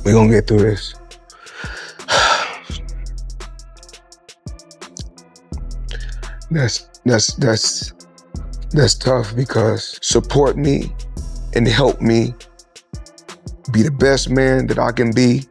We're gonna get through this. That's tough because support me and help me be the best man that I can be.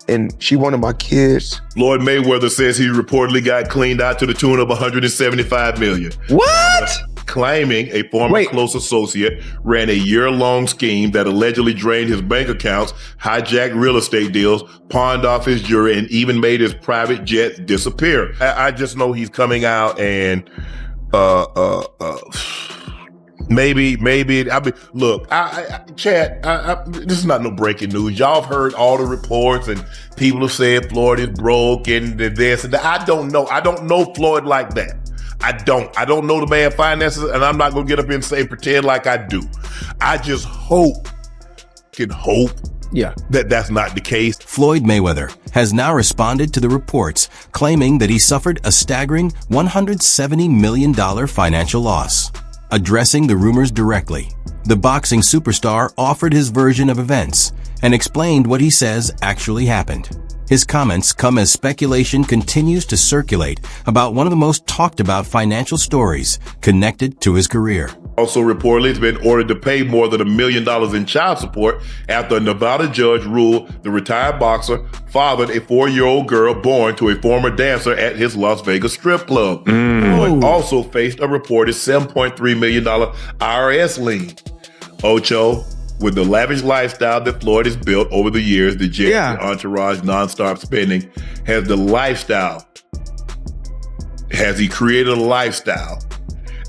And she one of my kids. Floyd Mayweather says he reportedly got cleaned out to the tune of $175 million. What? Claiming a former close associate ran a year-long scheme that allegedly drained his bank accounts, hijacked real estate deals, pawned off his jewelry, and even made his private jet disappear. I just know he's coming out and maybe. I mean, look, Chad, this is not no breaking news. Y'all have heard all the reports, and people have said Floyd is broke and this and that. I don't know. I don't know Floyd like that. I don't know the man finances, and I'm not gonna get up here and say pretend like I do. I just can hope that that's not the case. Floyd Mayweather has now responded to the reports, claiming that he suffered a staggering $170 million financial loss. Addressing the rumors directly, the boxing superstar offered his version of events and explained what he says actually happened. His comments come as speculation continues to circulate about one of the most talked about financial stories connected to his career. Also reportedly, he's been ordered to pay more than $1 million in child support after a Nevada judge ruled the retired boxer fathered a 4-year-old girl born to a former dancer at his Las Vegas strip club. Floyd also faced a reported $7.3 million IRS lien. Ocho, with the lavish lifestyle that Floyd has built over the years, the jet entourage, nonstop spending, has he created a lifestyle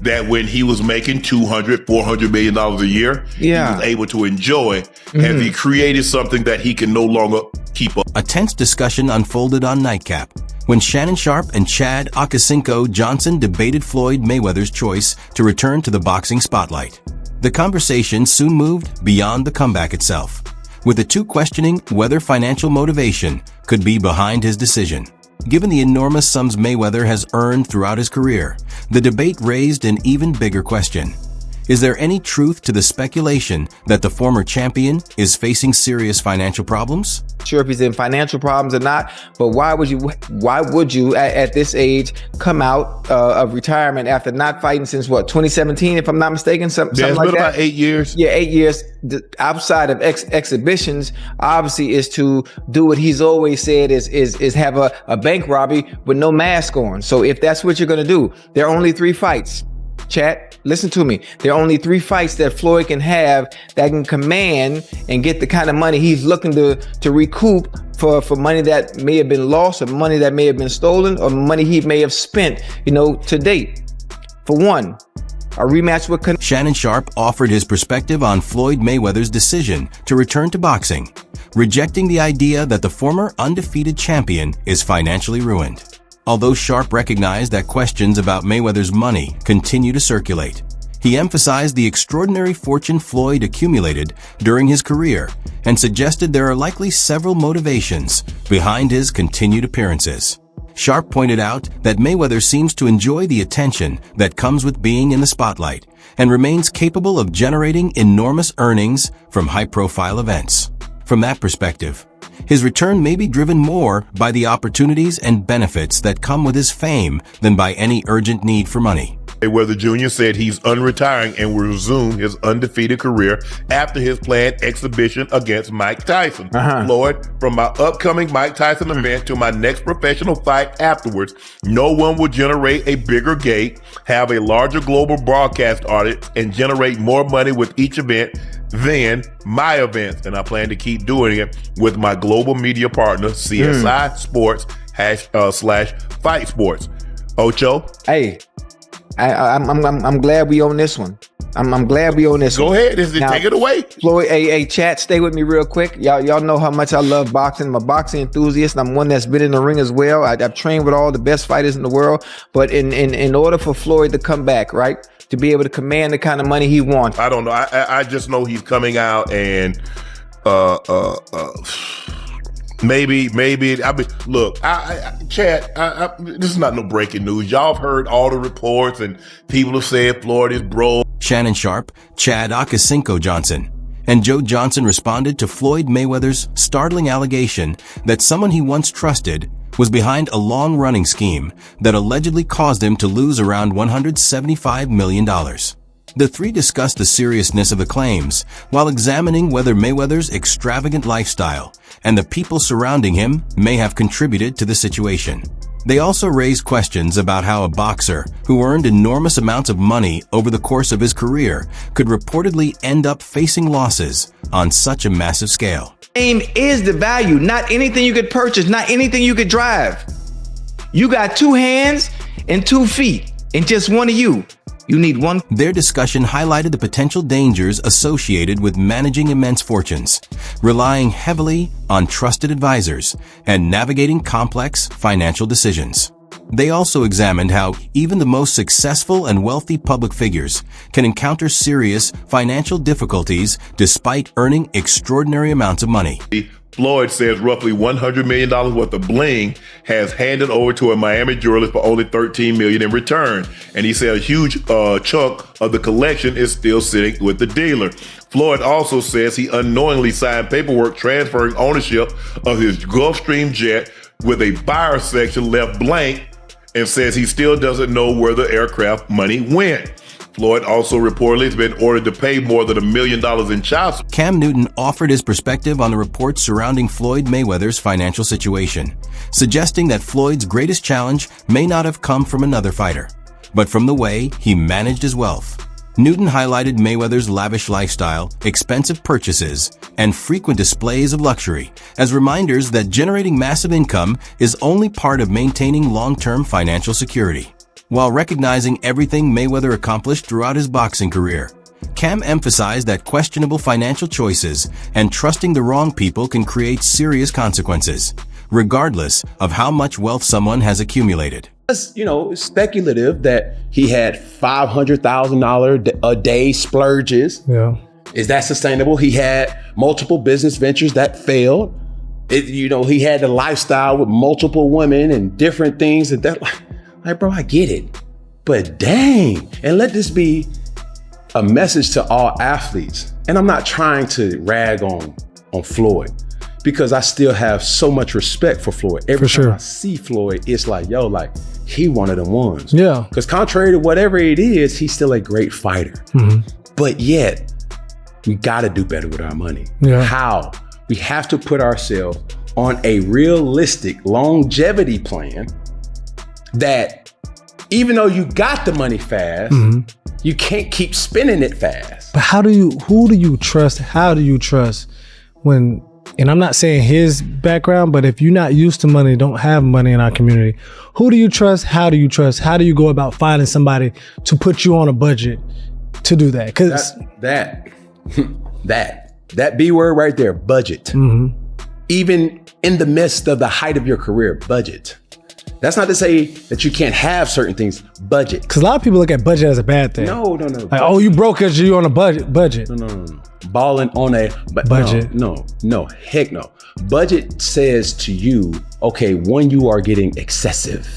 that when he was making $200, $400 million a year, he was able to enjoy? Has he created something that he can no longer keep up? A tense discussion unfolded on Nightcap when Shannon Sharpe and Chad Okocinco Johnson debated Floyd Mayweather's choice to return to the boxing spotlight. The conversation soon moved beyond the comeback itself, with the two questioning whether financial motivation could be behind his decision. Given the enormous sums Mayweather has earned throughout his career, the debate raised an even bigger question. Is there any truth to the speculation that the former champion is facing serious financial problems? Sure if he's in financial problems or not, but why would you at this age come out of retirement after not fighting since 2017, if I'm not mistaken, something like that? It's been about 8 years. Yeah, 8 years. Outside of exhibitions, obviously, is to do what he's always said is have a bank robbery with no mask on. So if that's what you're going to do, there are only 3 fights. Chat, listen to me. There are only 3 fights that Floyd can have that can command and get the kind of money he's looking to recoup for money that may have been lost, or money that may have been stolen, or money he may have spent, to date. For one, a rematch with Shannon Sharpe offered his perspective on Floyd Mayweather's decision to return to boxing, rejecting the idea that the former undefeated champion is financially ruined. Although Sharpe recognized that questions about Mayweather's money continue to circulate, he emphasized the extraordinary fortune Floyd accumulated during his career and suggested there are likely several motivations behind his continued appearances. Sharpe pointed out that Mayweather seems to enjoy the attention that comes with being in the spotlight and remains capable of generating enormous earnings from high-profile events. From that perspective, his return may be driven more by the opportunities and benefits that come with his fame than by any urgent need for money. Mayweather Jr. said he's unretiring and will resume his undefeated career after his planned exhibition against Mike Tyson. Floyd, from my upcoming Mike Tyson event to my next professional fight afterwards, no one will generate a bigger gate, have a larger global broadcast audience, and generate more money with each event than my events. And I plan to keep doing it with my global media partner, CSI Sports /Fight Sports. Ocho? Hey, I'm glad we own this one. I'm glad we own this one. Go ahead, take it away. Floyd, hey, chat, stay with me real quick. Y'all know how much I love boxing. I'm a boxing enthusiast, and I'm one that's been in the ring as well. I've trained with all the best fighters in the world. But in order for Floyd to come back, right, to be able to command the kind of money he wants. I don't know. I just know he's coming out and maybe. I mean, look, Chad, this is not no breaking news. Y'all have heard all the reports, and people have said Floyd is broke. Shannon Sharpe, Chad Okocinco Johnson, and Joe Johnson responded to Floyd Mayweather's startling allegation that someone he once trusted was behind a long-running scheme that allegedly caused him to lose around $175 million. The three discussed the seriousness of the claims while examining whether Mayweather's extravagant lifestyle and the people surrounding him may have contributed to the situation. They also raised questions about how a boxer who earned enormous amounts of money over the course of his career could reportedly end up facing losses on such a massive scale. Fame is the value, not anything you could purchase, not anything you could drive. You got 2 hands and 2 feet, and just one of you. You need one. Their discussion highlighted the potential dangers associated with managing immense fortunes, relying heavily on trusted advisors, and navigating complex financial decisions. They also examined how even the most successful and wealthy public figures can encounter serious financial difficulties despite earning extraordinary amounts of money. Floyd says roughly $100 million worth of bling has handed over to a Miami jeweler for only $13 million in return. And he said a huge chunk of the collection is still sitting with the dealer. Floyd also says he unknowingly signed paperwork transferring ownership of his Gulfstream jet with a buyer section left blank, and says he still doesn't know where the aircraft money went. Floyd also reportedly has been ordered to pay more than $1 million in child support. Cam Newton offered his perspective on the reports surrounding Floyd Mayweather's financial situation, suggesting that Floyd's greatest challenge may not have come from another fighter, but from the way he managed his wealth. Newton highlighted Mayweather's lavish lifestyle, expensive purchases, and frequent displays of luxury as reminders that generating massive income is only part of maintaining long-term financial security. While recognizing everything Mayweather accomplished throughout his boxing career, Cam emphasized that questionable financial choices and trusting the wrong people can create serious consequences, regardless of how much wealth someone has accumulated. It's speculative that he had $500,000 a day splurges. Yeah. Is that sustainable? He had multiple business ventures that failed. He had a lifestyle with multiple women and different things like, bro, I get it, but dang. And let this be a message to all athletes. And I'm not trying to rag on Floyd, because I still have so much respect for Floyd. Every time I see Floyd, it's like, he one of them ones. Yeah. Because contrary to whatever it is, he's still a great fighter. Mm-hmm. But yet, we got to do better with our money. Yeah. How? We have to put ourselves on a realistic longevity plan that even though you got the money fast, you can't keep spending it fast. But who do you trust? How do you trust when, and I'm not saying his background, but if you're not used to money, don't have money in our community, who do you trust? How do you trust? How do you go about finding somebody to put you on a budget to do that? Because that B word right there, budget. Even in the midst of the height of your career, budget. That's not to say that you can't have certain things, budget. Because a lot of people look at budget as a bad thing. No. Like, oh, you broke because you're on a budget. No. Balling on a budget. No, heck no. Budget says to you, okay, when you are getting excessive.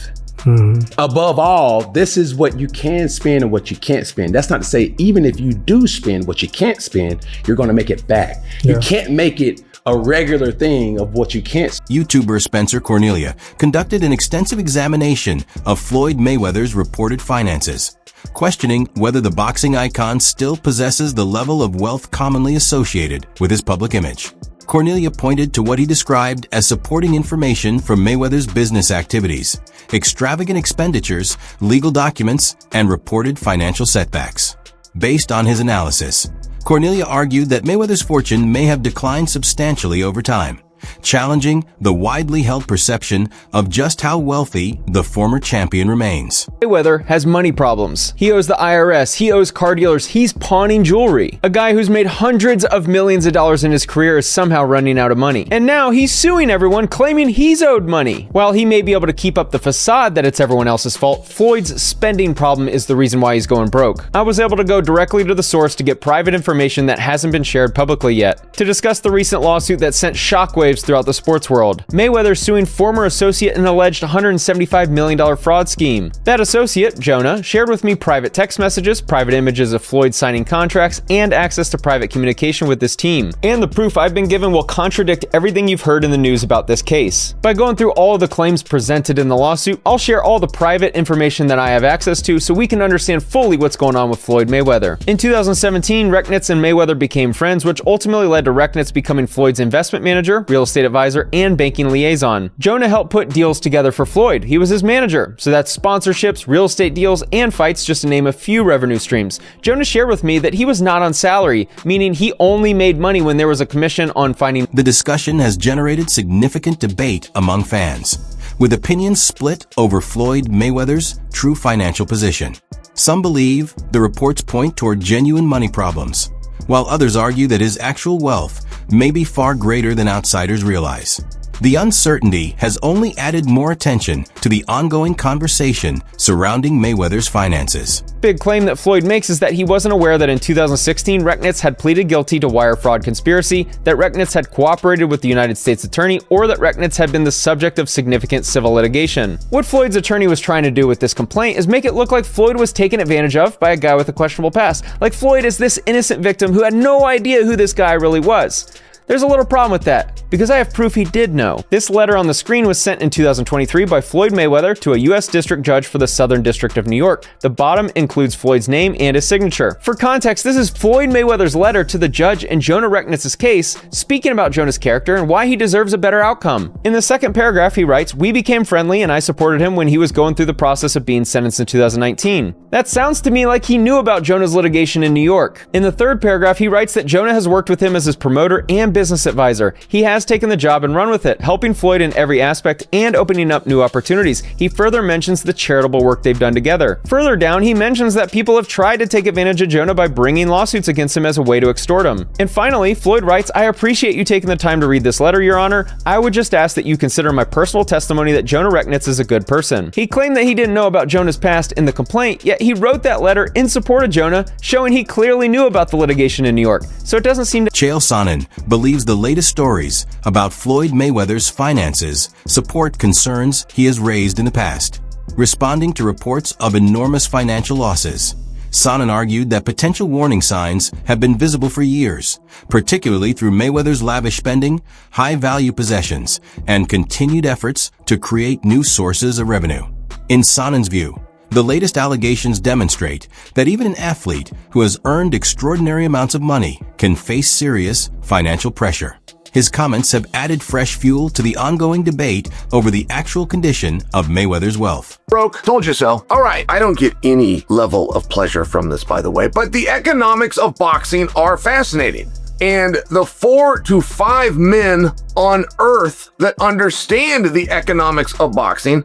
Above all, this is what you can spend and what you can't spend. That's not to say even if you do spend what you can't spend, you're going to make it back. Yeah. You can't make it a regular thing of what you can't. YouTuber Spencer Cornelia conducted an extensive examination of Floyd Mayweather's reported finances, questioning whether the boxing icon still possesses the level of wealth commonly associated with his public image. Cornelia pointed to what he described as supporting information from Mayweather's business activities, extravagant expenditures, legal documents, and reported financial setbacks. Based on his analysis, Cornelia argued that Mayweather's fortune may have declined substantially over time, challenging the widely held perception of just how wealthy the former champion remains. Mayweather has money problems. He owes the IRS, he owes car dealers, he's pawning jewelry. A guy who's made hundreds of millions of dollars in his career is somehow running out of money. And now he's suing everyone, claiming he's owed money. While he may be able to keep up the facade that it's everyone else's fault, Floyd's spending problem is the reason why he's going broke. I was able to go directly to the source to get private information that hasn't been shared publicly yet. To discuss the recent lawsuit that sent shockwaves through throughout the sports world. Mayweather suing former associate in an alleged $175 million fraud scheme. That associate, Jonah, shared with me private text messages, private images of Floyd signing contracts, and access to private communication with this team. And the proof I've been given will contradict everything you've heard in the news about this case. By going through all of the claims presented in the lawsuit, I'll share all the private information that I have access to so we can understand fully what's going on with Floyd Mayweather. In 2017, Rechnitz and Mayweather became friends, which ultimately led to Rechnitz becoming Floyd's investment manager, real estate advisor, and banking liaison. Jonah helped put deals together for Floyd. He was his manager, so that's sponsorships, real estate deals, and fights, just to name a few revenue streams. Jonah shared with me that he was not on salary, meaning he only made money when there was a commission on finding. The discussion has generated significant debate among fans, with opinions split over Floyd Mayweather's true financial position. Some believe the reports point toward genuine money problems, while others argue that his actual wealth may be far greater than outsiders realize. The uncertainty has only added more attention to the ongoing conversation surrounding Mayweather's finances. Big claim that Floyd makes is that he wasn't aware that in 2016 Rechnitz had pleaded guilty to wire fraud conspiracy, that Rechnitz had cooperated with the United States attorney, or that Rechnitz had been the subject of significant civil litigation. What Floyd's attorney was trying to do with this complaint is make it look like Floyd was taken advantage of by a guy with a questionable past, like Floyd is this innocent victim who had no idea who this guy really was. There's a little problem with that, because I have proof he did know. This letter on the screen was sent in 2023 by Floyd Mayweather to a U.S. district judge for the Southern District of New York. The bottom includes Floyd's name and his signature. For context, this is Floyd Mayweather's letter to the judge in Jonah Rechnitz's case, speaking about Jonah's character and why he deserves a better outcome. In the second paragraph, he writes, "We became friendly and I supported him when he was going through the process of being sentenced in 2019. That sounds to me like he knew about Jonah's litigation in New York." In the third paragraph, he writes that Jonah has worked with him as his promoter and business advisor. He has taken the job and run with it, helping Floyd in every aspect and opening up new opportunities. He further mentions the charitable work they've done together. Further down, he mentions that people have tried to take advantage of Jonah by bringing lawsuits against him as a way to extort him. And finally, Floyd writes, "I appreciate you taking the time to read this letter, Your Honor. I would just ask that you consider my personal testimony that Jonah Rechnitz is a good person." He claimed that he didn't know about Jonah's past in the complaint, yet he wrote that letter in support of Jonah, showing he clearly knew about the litigation in New York. So it doesn't seem to. Chael Sonnen believes the latest stories about Floyd Mayweather's finances support concerns he has raised in the past. Responding to reports of enormous financial losses, Sonnen argued that potential warning signs have been visible for years, particularly through Mayweather's lavish spending, high-value possessions, and continued efforts to create new sources of revenue. In Sonnen's view, the latest allegations demonstrate that even an athlete who has earned extraordinary amounts of money can face serious financial pressure. His comments have added fresh fuel to the ongoing debate over the actual condition of Mayweather's wealth. Broke, told you so. All right, I don't get any level of pleasure from this, by the way, but the economics of boxing are fascinating. And the 4 to 5 men on earth that understand the economics of boxing,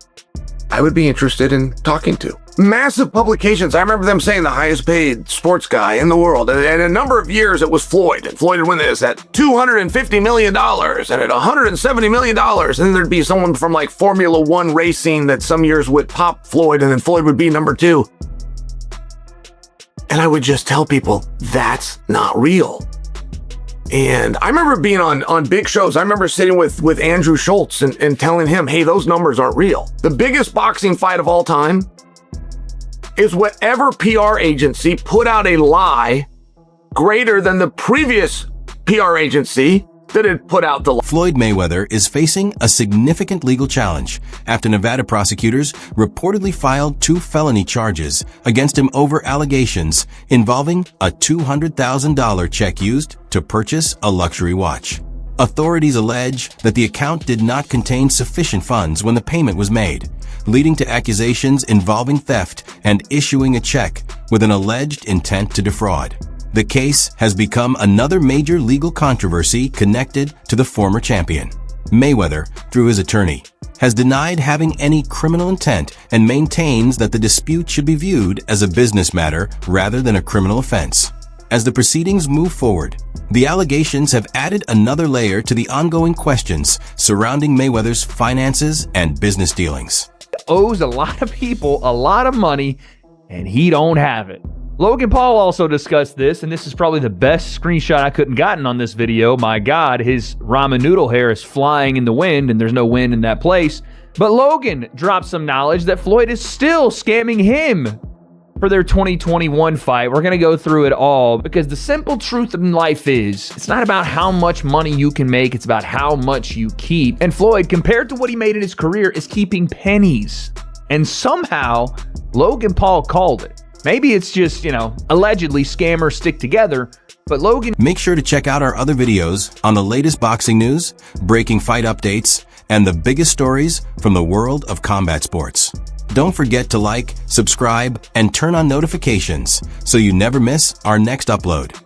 I would be interested in talking to. Massive publications. I remember them saying the highest paid sports guy in the world. And a number of years it was Floyd. And Floyd would win this at $250 million and at $170 million. And then there'd be someone from like Formula One racing that some years would pop Floyd and then Floyd would be number 2. And I would just tell people, that's not real. And I remember being on big shows. I remember sitting with Andrew Schultz and telling him, hey, those numbers aren't real. The biggest boxing fight of all time is whatever PR agency put out a lie greater than the previous PR agency that had put out the lie. Floyd Mayweather is facing a significant legal challenge after Nevada prosecutors reportedly filed 2 felony charges against him over allegations involving a $200,000 check used to purchase a luxury watch. Authorities allege that the account did not contain sufficient funds when the payment was made, leading to accusations involving theft and issuing a check with an alleged intent to defraud. The case has become another major legal controversy connected to the former champion. Mayweather, through his attorney, has denied having any criminal intent and maintains that the dispute should be viewed as a business matter rather than a criminal offense. As the proceedings move forward, the allegations have added another layer to the ongoing questions surrounding Mayweather's finances and business dealings. Owes a lot of people a lot of money, and he don't have it. Logan Paul also discussed this, and this is probably the best screenshot I couldn't gotten on this video. My God, his ramen noodle hair is flying in the wind, and there's no wind in that place. But Logan dropped some knowledge that Floyd is still scamming him for their 2021 fight. We're going to go through it all because the simple truth in life is it's not about how much money you can make, it's about how much you keep. And Floyd, compared to what he made in his career, is keeping pennies. And somehow, Logan Paul called it. Maybe it's just, allegedly scammers stick together, but Logan... Make sure to check out our other videos on the latest boxing news, breaking fight updates, and the biggest stories from the world of combat sports. Don't forget to like, subscribe, and turn on notifications so you never miss our next upload.